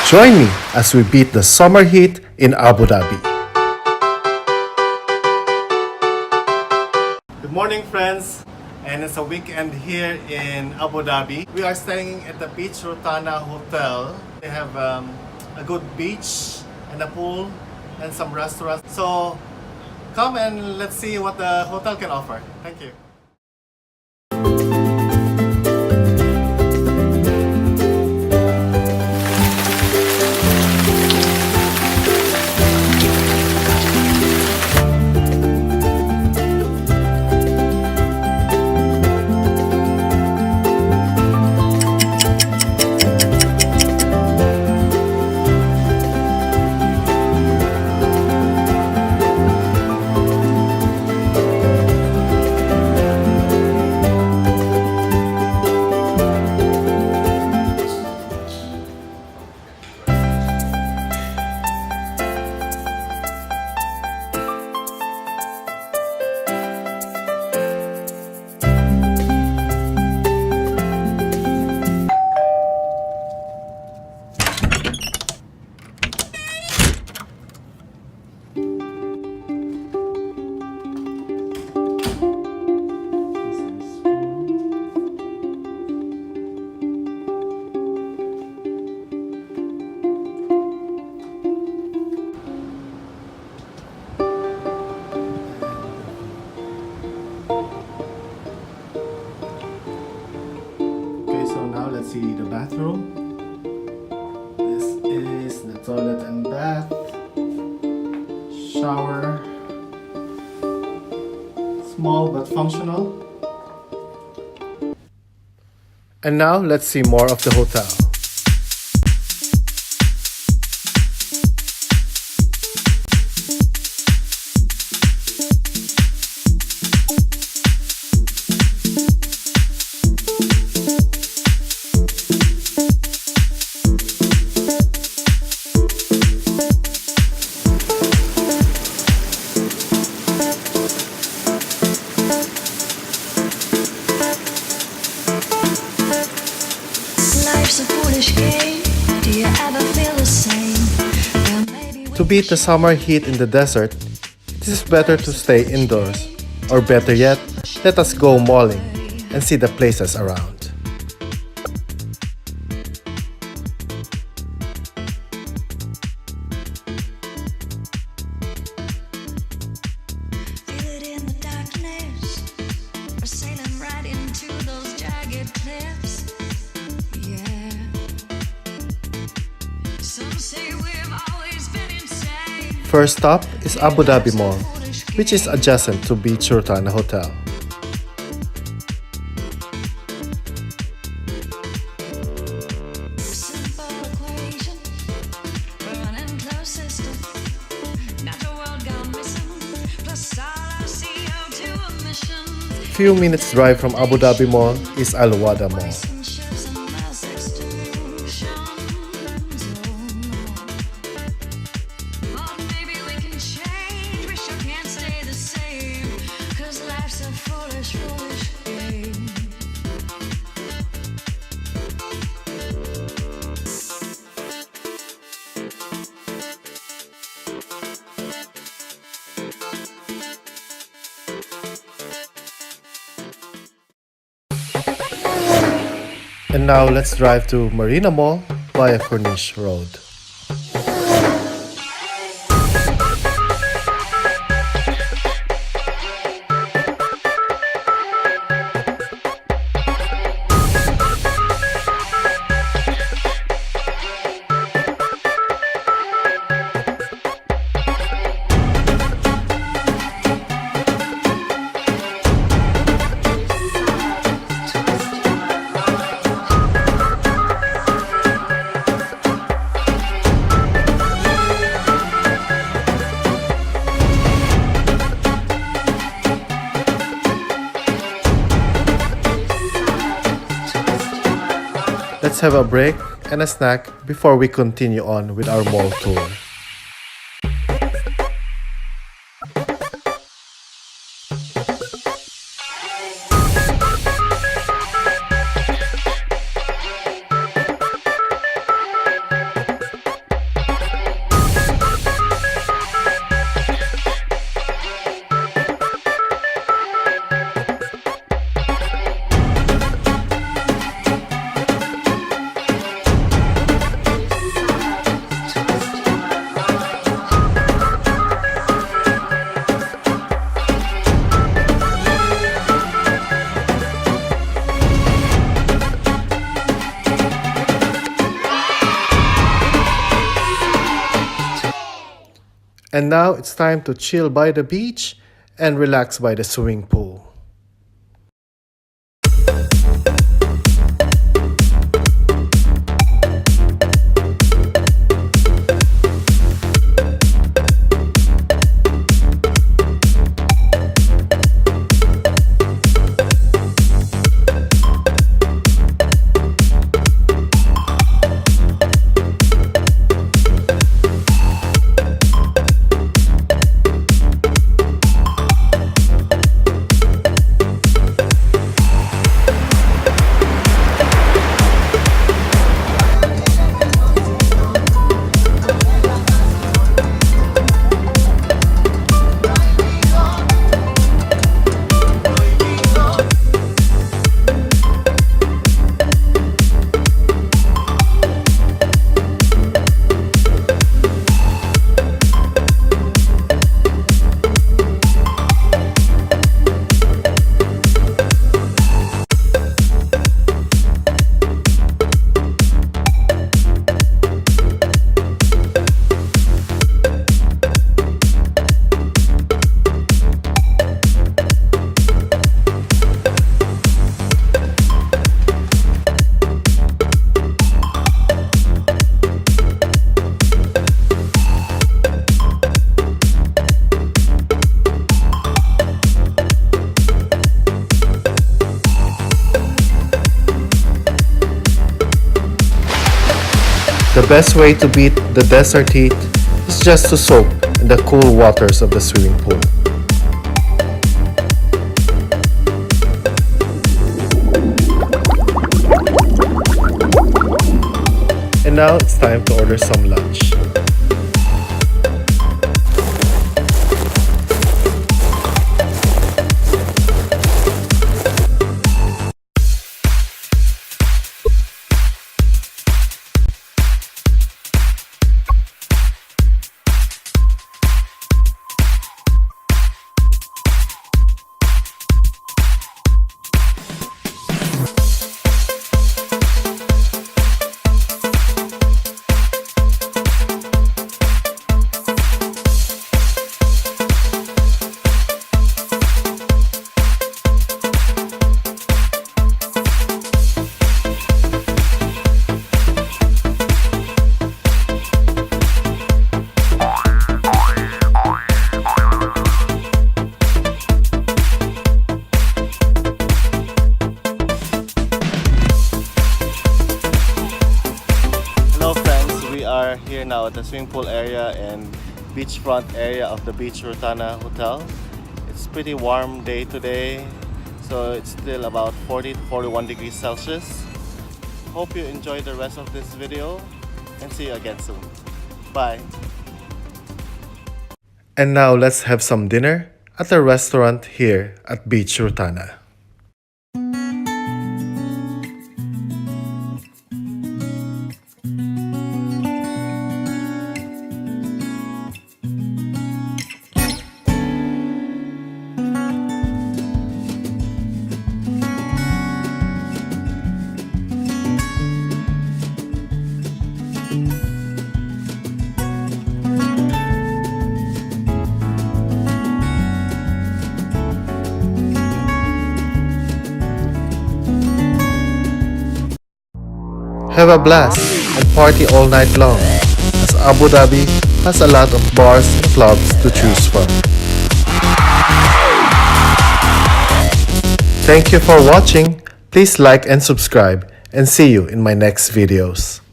Join me as we beat the summer heat in Abu Dhabi. Good morning, friends, and it's a weekend here in Abu Dhabi. We are staying at the Beach Rotana Hotel. They have a good beach and a pool and some restaurants. So come and let's see what the hotel can offer. Thank you. Let's see the bathroom. This is the toilet and bath, shower, small but functional. And now let's see more of the hotel. Life's a foolish game. Do you ever feel the same? Well, maybe To beat the summer heat in the desert, it is better to stay indoors. Or better yet, let us go malling and see the places around. feel it in the darkness, or sailing right into those jagged cliffs. Yeah. Some say we've always been insane. First stop is Abu Dhabi Mall, which is adjacent to Beach Rotana Hotel. Simple equation, running closest to natural world gone missing, plus all our CO2 emissions. Few minutes drive from Abu Dhabi Mall is Al Wada Mall. Relationships and mass extinctions. But maybe we can change. We sure can't stay the same. 'Cause life's a foolish, foolish game. And now let's drive to Marina Mall via Corniche Road. Let's have a break and a snack before we continue on with our mall tour. And now it's time to chill by the beach and relax by the swimming pool. The best way to beat the desert heat is just to soak in the cool waters of the swimming pool. And now it's time to order some lunch. Here now at the swimming pool area and beachfront area of the Beach Rotana Hotel. It's pretty warm day today, so it's still about 40 to 41 degrees Celsius. Hope you enjoy the rest of this video and see you again soon. Bye. And now let's have some dinner at the restaurant here at Beach Rotana. Have a blast and party all night long, as Abu Dhabi has a lot of bars and clubs to choose from. Thank you for watching. Please like and subscribe, and see you in my next videos.